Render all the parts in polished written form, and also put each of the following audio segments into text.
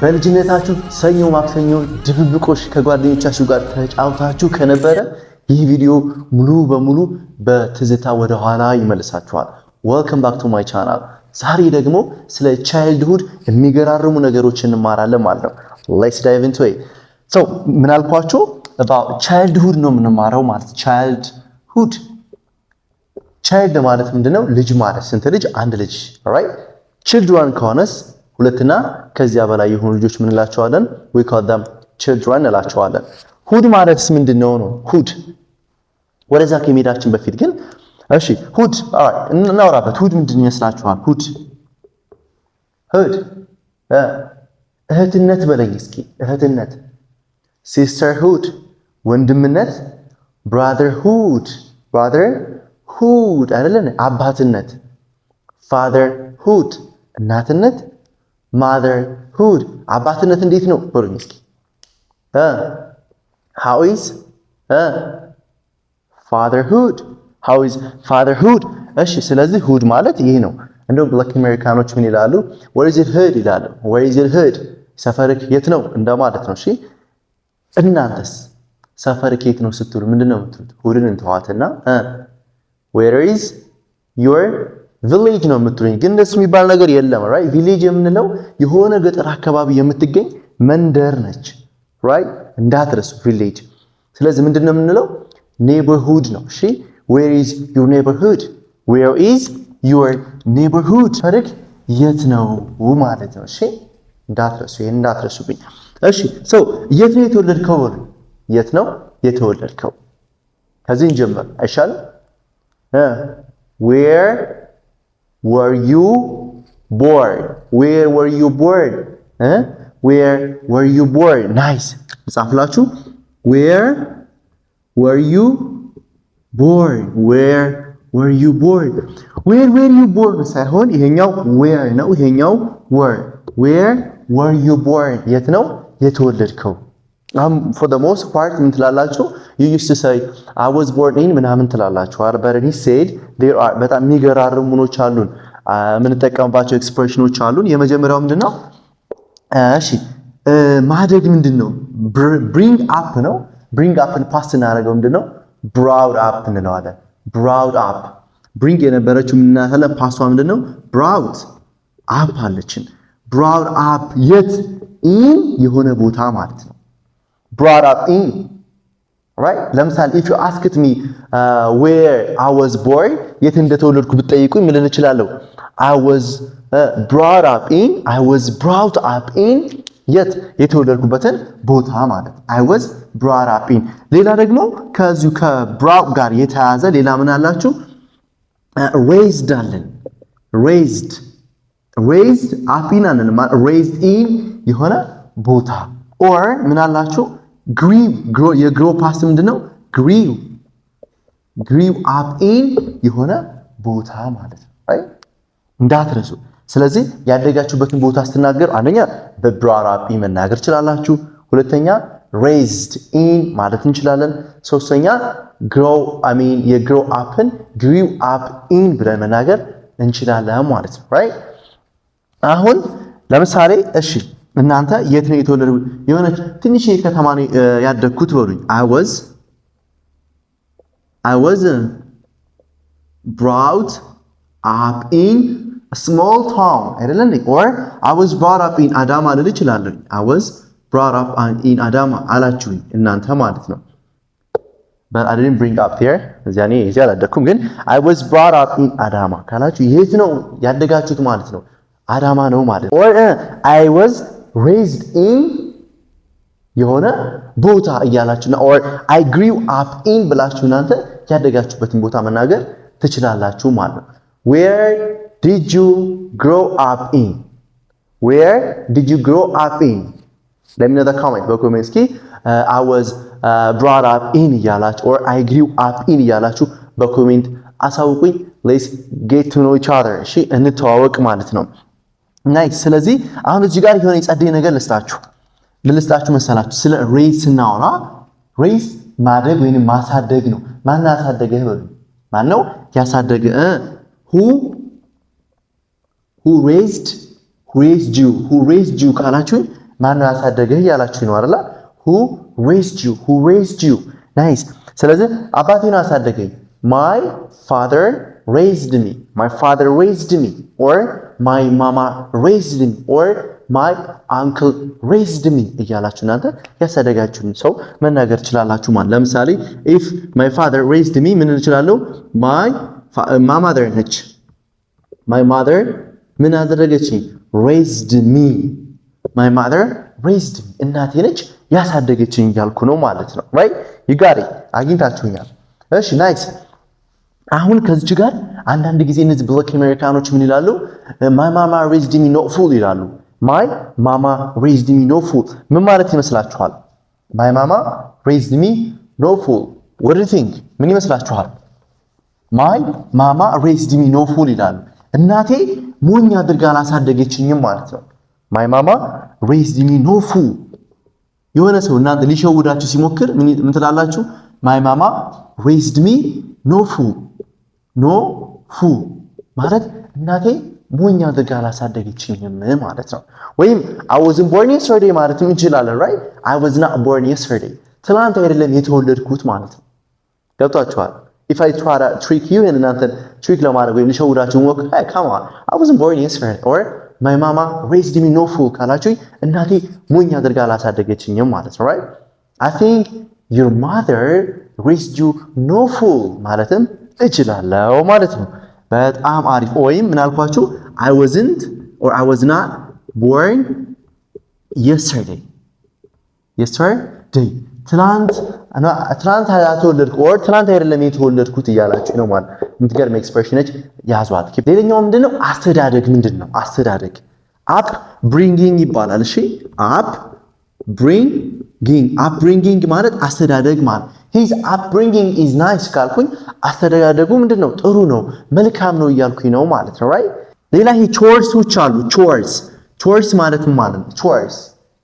በልጅነታችሁ ሰኞ ማክሰኞ ድብብቆሽ ከጓደኞቻችሁ ጋር ተጫውታችሁ ከነበረ ይህ ቪዲዮ ሙሉ በሙሉ በትዝታ ወደ ኋላ ይመልሳችኋል። Welcome back to my channel. ዛሬ ደግሞ ስለ childhood የሚገራርሙ ነገሮችን እንማራለን ማለት ነው። Let's dive into it. So ምን አልኳችሁ? about childhood ነው የምንማረው ማለት childhood child ማለት ምንድነው? ልጅ ማለት ስንት ልጅ? አንድ ልጅ. Alright? Children ከሆነስ ሁለትና ከዚያ በላይ የሆኑ ልጆች ምን እንላቸዋለን? we call them children እንላቸዋለን። ሁድ ማለትስ ምንድነው ነው? ሁድ ወደዛ ከመሄዳችን በፊት ግን እሺ ሁድ እናወራበት። ሁድ ምንድን ይመስላችኋል? ሁድ እህትነት በለኝ እስኪ። እህትነት sisterhood ወንድምነት brotherhood አይደለም? አባትነት fatherhood እናትነት motherhood አባትነት እንዴት ነው በሉኝ እስኪ። how is fatherhood እሺ ስለዚህ ሁድ ማለት ይሄ ነው። እንደውም ብላክ አሜሪካኖች ምን ይላሉ? where is your hood ይላሉ። where is your hood ሰፈርክ የት ነው እንደማለት ነው። እሺ እናንተስ ሰፈርክ የት ነው ስትሉ ምንድነው የምትሉት? ሁድን እንተዋትና where is your village ነው የምትሉኝ። ግን እንደሱ የሚባል ነገር የለም። right village የምንለው የሆነ ገጠር አካባቢ የምትገኝ መንደር ነች። right እንዳትረሱ village። ስለዚህ ምንድነው የምንለው? neighborhood ነው። እሺ where is your neighborhood ሰፈርክ የት ነው ማለት ነው። እሺ እንዳትረሱ፣ ይሄን እንዳትረሱብኝ። እሺ so የት ነው የተወለድከው? የት ነው የተወለድከው? ከዚህ እንጀምር አይሻልም? where were you born? nice ጻፍላችሁ። where were you born ሳይሆን ይሄኛው where ነው፣ ይሄኛው were were you born የት ነው የተወለድከው? for the most part ምን ትላላችሁ? you used to say I was born in ምናምን ትላላችሁ። but he said there are በጣም የሚገራርሙ ኖች አሉን የምንጠቀምባቸው ኤክስፕሬሽኖች አሉን። የመጀመሪያው ምንድነው? እሺ ማደግ ምንድነው? bring up ነው። bring upን ፓስት እናደርገው ምንድነው? brought up እንለዋለን። brought up bring የነበረችው ምናለ ፓስቷ ምንድነው? brought up አለችን። brought up የት? in የሆነ ቦታ ማለት ነው። brought up in right ለምሳሌ if you asked me where I was born የት እንደተወለድኩ ብትጠይቁኝ ምን ልል እችላለሁ? I was brought up in የት የተወለድኩበትን ቦታ ማለት I was brought up in። ሌላ ደግሞ ከዚሁ ከbrought ጋር የተያያዘ ሌላ ምን አላችሁ? raised አለን። raised up in አለን ማለት raised in የሆነ ቦታ or ምን አላችሁ? grew የgrow past ምንድነው? grew up in የሆነ ቦታ ማለት ነው። right እንዳትረሱ። ስለዚህ ያደጋችሁበትን ቦታ ስትናገሩ አንደኛ brought up in መናገር ትችላላችሁ። ሁለተኛ raised in ማለት እንችላለን። ሶስተኛ የgrow upን grew up in ብለን መናገር እንችላለን ማለት ነው። right አሁን ለምሳሌ እሺ እናንተ የት ነው የተወለዱ? የሆነች ትንሽ ከተማ ነው ያደግኩት በሉኝ። I was brought up in a small town አይደለም or I was brought up in አዳማ ልል እችላለሁ። I was brought up in አዳማ አላችሁኝ እናንተ ማለት ነው። but I didn't bring up there እዚያ አላደኩም። ግን I was brought up in አዳማ ካላችሁ የት ነው ያደጋችሁት ማለት ነው? አዳማ ነው ማለት or I was raised in የሆነ ቦታ እያላችሁና or I grew up in ብላችሁ እናንተ ያደጋችሁበትን ቦታ መናገር ትችላላችሁ ማለት ነው። where did you grow up in let me know the comment በኮሜንት እስኪ I was brought up in እያላችሁ or I grew up in እያላችሁ በኮሜንት አሳውቁኝ። let's get to know each other እሺ እንተዋወቅ ማለት ነው። ናይስ ስለዚህ አሁን እዚህ ጋር የሆነ የጸደይ ነገር ልስጣችሁ መሰላችሁ። ስለ ሬዝ ስናወራ ሬዝ ማደግ ወይንም ማሳደግ ነው። ማን ያሳደገህ በሉ? ማን ነው ያሳደገ? who raised you ካላችሁ ማን ነው ያሳደገህ እያላችሁ ነው አይደል? who raised you nice ስለዚህ አባቴ ነው ያሳደገኝ my father raised me or my mama raised me or my uncle raised me እያላችሁ እናንተ ያሳደጋችሁን ሰው መናገር ትችላላችሁ ማለት ለምሳሌ if my father raised me ምን እንችላለን my mother ነች my mother ምን አደረገችኝ raised me my mother raised me እናቴ ነች ያሳደገችኝ እያልኩ ነው ማለት ነው right you got it አግኝታችሁኛል እሺ nice አሁን ከዚህ ጋር አንዳንድ ጊዜ እነዚህ ብላክ አሜሪካኖች ምን ይላሉ my mama raised me no fool ይላሉ my mama raised me no fool ምን ማለት ይመስላችኋል my mama raised me no fool what do you think ምን ይመስላችኋል my mama raised me no fool ይላሉ እናቴ ሞኝ አድርጋ አላሳደገችኝም ማለት ነው my mama raised me no fool የሆነ ሰው እናንተ ሊሸውዳችሁ ሲሞክር ምን ትላላችሁ my mama raised me no fool ማለት እናቴ ሞኝ አድርጋ አላሳደገችኝም ማለት ነው ወይም I wasn't born yesterday ማለት እንችላለን right I was not born yesterday ትናንት አይደለም የተወለድኩት ማለት ነው ገብታችኋል if I try to trick you and እናንተ trick ለማድረግ ወይም ሊሸውዳችሁ ሞክር hey come on I wasn't born yesterday or my mama raised me no fool ካላችሁ እናቴ ሞኝ አድርጋ አላሳደገችኝም ማለት ነው right I think your mother raised you no fool ማለትም እችላለሁ ማለት ነው በጣም አሪፍ ወይም ምን አልኳችሁ I wasn't or I was not born yesterday ትናንት አልተወለድኩ or ትናንት አይደለም የተወለድኩት እያላችሁ ነው ማለት የምትገርም ኤክስፕሬሽን ነች ያዟት ሌላኛው ምንድነው አስተዳደግ ምንድነው አስተዳደግ up bringing ይባላል እሺ up bringing ማለት አስተዳደግ ማለት his upbringing is nice ካልኩኝ አስተዳደጉ ምንድነው ጥሩ ነው መልካም ነው እያልኩኝ ነው ማለት ነው right ሌላ ይሄ chores አሉ chores ማለት ምን ማለት ነው chores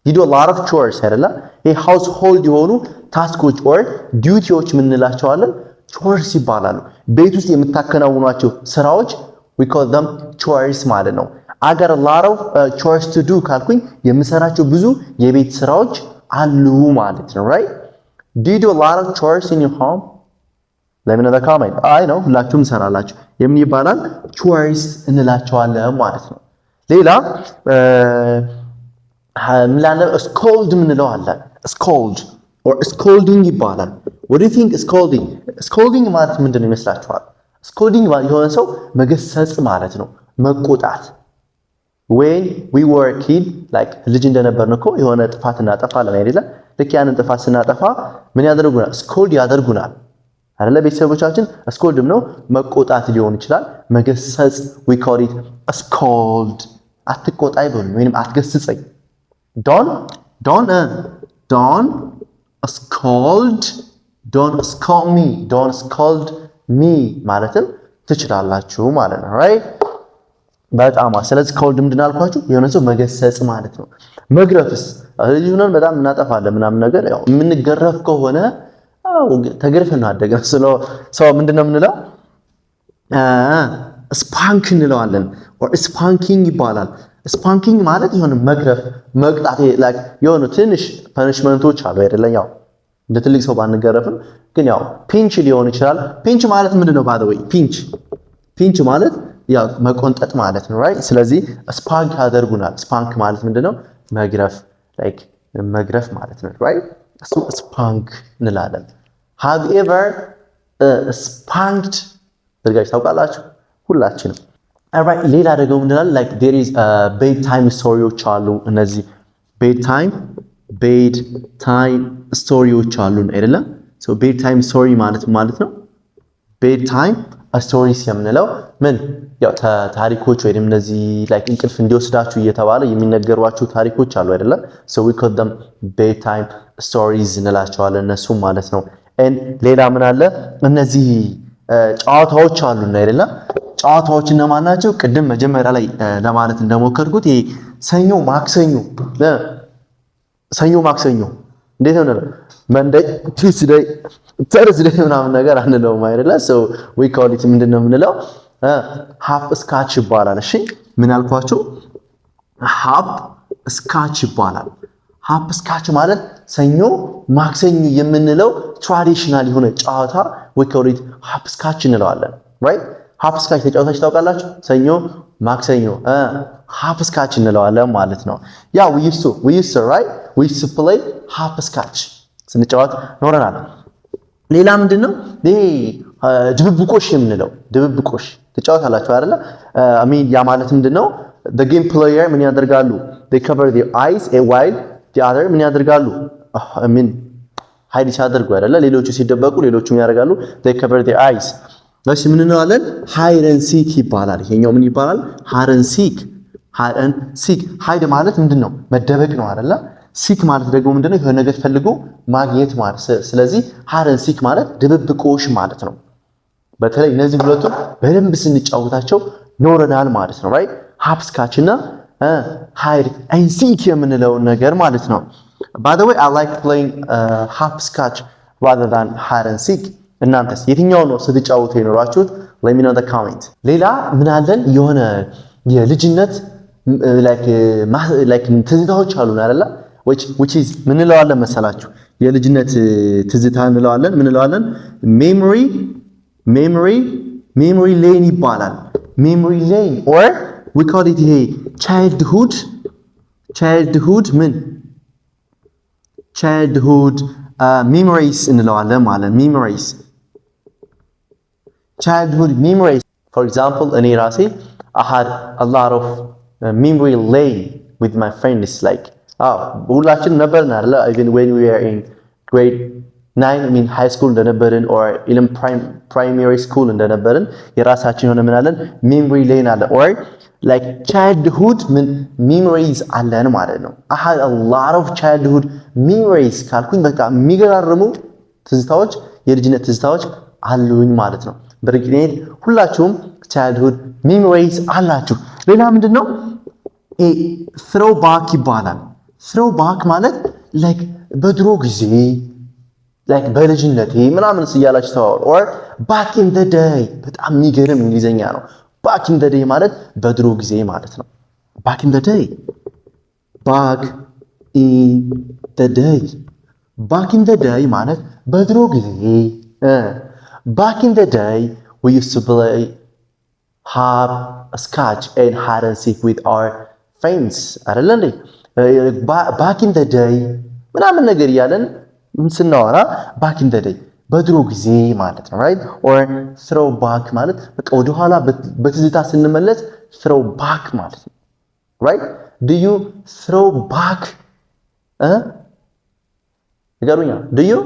you do a lot of chores አይደለ ይሄ household የሆኑ ታስኮች or ዲዩቲዎች ምን እንላቸዋለን chores ይባላሉ ቤት ውስጥ የምታከናውኗቸው ስራዎች we call them chores ማለት ነው I got a lot of chores to do ካልኩኝ የምሰራቸው ብዙ የቤት ስራዎች አሉ ማለት ነው right do you do a lot of chores in your home let me know the comment I know ሁላችሁም ሰራላችሁ የምን ይባላል chores እንላቸዋለን ማለት ነው ሌላ ምላለ scold ምንለው አለ scold or scolding ይባላል what do you think scolding ማለት ምንድነው ይመስላችኋል scolding ማለት የሆነ ሰው መገሰጽ ማለት ነው መቆጣት when we were a kid like ልጅ እንደነበርን እኮ የሆነ ጥፋት እናጠፋለን አይደለ ልክ ያንን ጥፋት ስናጠፋ ምን ያደርጉናል ስኮልድ ያደርጉናል አይደለ ቤተሰቦቻችን ስኮልድም ነው መቆጣት ሊሆን ይችላል መገሰጽ we call it a scold አትቆጣ ይበሉ ወይንም አትገስጸኝ don't scold me ማለትም ትችላላችሁ ማለት ነው right በጣም ስለዚህ ስኮልድ ምንድን አልኳችሁ የሆነ ሰው መገሰጽ ማለት ነው መግረፍስ ልጅ ሆነን በጣም እናጠፋለን ምናምን ነገር ያው የምንገረፍ ከሆነ ተገርፈን አደገን ሰው ምንድነው የምንለው ስፓንክ እንለዋለን or spanking ይባላል ስፓንኪንግ ማለት የሆነ መግረፍ መቅጣት like የሆነ ትንሽ ፐኒሽመንቶች አሉ አይደለም ያው እንደ ትልቅ ሰው ባንገረፍም ግን ያው ፒንች ሊሆን ይችላል ፒንች ማለት ምንድነው by the way ፒንች ማለት ያው መቆንጠጥ ማለት ነው right ስለዚህ ስፓንክ ያደርጉናል ስፓንክ ማለት ምንድነው መግረፍ like መግረፍ ማለት ነው right እሱ ስፓንክ እንላለን have you ever spanked ድርጋችሁ ታውቃላችሁ ሁላችንም alright ሌላ ደግሞ ምንድነው like there is bedtime storyዎች አሉ እነዚህ bedtime storyዎች አሉ አይደለ so bedtime story ማለት ነው bedtime stories የምንለው ምን ያው ታሪኮች ወይም እነዚህ like እንቅልፍ እንዲወስዳችሁ እየተባለ የሚነገሯችሁ ታሪኮች አሉ አይደለ so we call them bedtime stories እንላቸዋለን እነሱ ማለት ነው and ሌላ ምን አለ እነዚህ ጨዋታዎች አሉ አይደለ ጨዋታዎች እነማን ናቸው ቅድም መጀመሪያ ላይ ለማለት እንደሞከርኩት ይሄ ሰኞ ማክሰኞ እንዴት ነው Monday Tuesday Thursday ምናምን ነገር አንለውም አይደለ so we call it ምንድነው የምንለው ሃፕ ስካች ይባላል እሺ ምን አልኳችሁ ሃፕ ስካች ይባላል ሆፕስካች ማለት ሰኞ ማክሰኞ የምንለው ትራዲሽናል የሆነ ጨዋታ we call it ሆፕስካች እንለዋለን right ሆፕስካች ተጫውታችሁ ታውቃላችሁ ሰኞ ማክሰኞ ሆፕስካች እንለዋለን ማለት ነው ያ we used to right we used to play ሆፕስካች ስንጫወት ኖረናል ሌላ ምንድነው ድብብቆሽ የምንለው ድብብቆሽ ተጫውታላችሁ አይደለ I mean ያ ማለት ምንድነው the game player ምን ያደርጋሉ they cover their eyes and while the other ምን ያደርጋሉ I mean hide ሲያደርጉ አይደለ ሌሎቹ ሲደበቁ ሌሎቹ ምን ያደርጋሉ they cover their eyes እሺ ምን እንለዋለን hide and seek ይባላል ይሄኛው ምን ይባላል hide and seek hide ማለት ምንድነው መደበቅ ነው አይደለ seek ማለት ደግሞ ምንድነው የሆነ ነገር ፈልጎ ማግኘት ማለት ስለዚህ hide and seek ማለት ድብብቆሽ ማለት ነው በተለይ እነዚህ ሁለቱም በደንብ ስንጫወታቸው ኖረናል ማለት ነው right ሆፕስካች እና hide and seek የምንለው ነገር ማለት ነው by the way I like playing hopscotch rather than hide and seek እናንተስ የትኛው ነው ስትጫወቱ የኖራችሁት let me know the comment ሌላ ምን አለን የሆነ የልጅነት like ትዝታዎች አሉን አይደል which is ምን እንለዋለን መሰላችሁ የልጅነት ትዝታ እንለዋለን ምን እንለዋለን memory lane ይባላል memory lane or we call it here childhood memories እንለዋለን ማለት memories childhood memories for example እኔ ራሴ I had a lot of memory lane with my friends like ሁላችን ነበርና አይደል even when we were in grade 9 I mean high school እንደነበርን or even primary school እንደነበርን የራሳችን የሆነ ምን አለን memory lane አለ or like childhood memories አለን ማለት ነው I had a lot of childhood memories ካልኩኝ በቃ የሚገራርሙ ትዝታዎች የልጅነት ትዝታዎች አሉኝ ማለት ነው በርግጥ ሁላችሁም childhood memories አላችሁ ሌላ ምንድነው throwback ይባላል throwback ማለት like በድሮ ጊዜ like በልጅነቴ ምናምን ሲያላችሁ ታወር or back in the day በጣም የሚገርም እንግሊዘኛ ነው back in the day ማለት በድሮ ጊዜ ማለት ነው back in the day ማለት በድሮ ጊዜ back in the day we used to play hopscotch and hide and seek with our friends አይደል እንዴ back in the day ምናምን ነገር ያለን ስናወራ back in the day በድሮ ጊዜ ማለት ነው right or throw back ማለት በቃ ወደ ኋላ በትዝታ ስንመለስ throw back ማለት ነው right do you throw back ይገሩኛ do you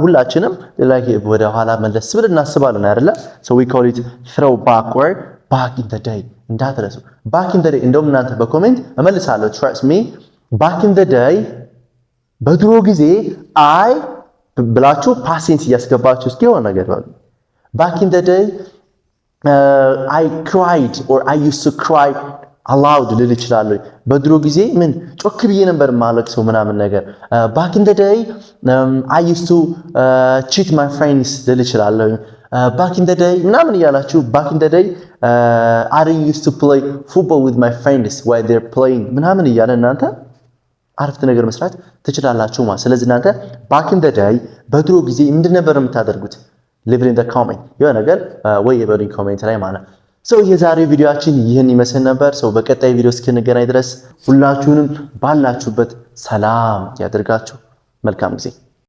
ሁላችንም like ወደ ኋላ መለስ ብለን እናስባለን አይደለ so we call it throw back or back in the day እንዳትረሱ back in the day እንደውም እናንተ በኮሜንት እመልሳለሁ trust me back in the day በድሮ ጊዜ ብላችሁ ፓሴንስ እያስገባችሁ እስኪ የሆነ ነገር ነው back in the day I cried or I used to cry aloud ልል እችላለሁ በድሮ ጊዜ ምን ጮክ ብዬ ነበር ማለቅሰው ምናምን ነገር back in the day I used to cheat my friends ልል እችላለሁ back in the day ምናምን እያላችሁ back in the day I used to play football with my friends while they're playing ምናምን እያለ እናንተ አረፍተ ነገር መስራት ትችላላችሁ ማለት ስለዚህ እናንተ back in the day በድሮ ጊዜ ምንድን ነበር የምታደርጉት leave in the comment የሆነ ነገር ወይ የበሉኝ ኮሜንት ላይ ማለት ሰው የዛሬው ቪዲዮአችን ይህን ይመስል ነበር ሰው በቀጣይ ቪዲዮ እስክንገናኝ ድረስ ሁላችሁንም ባላችሁበት ሰላም ያድርጋችሁ መልካም ጊዜ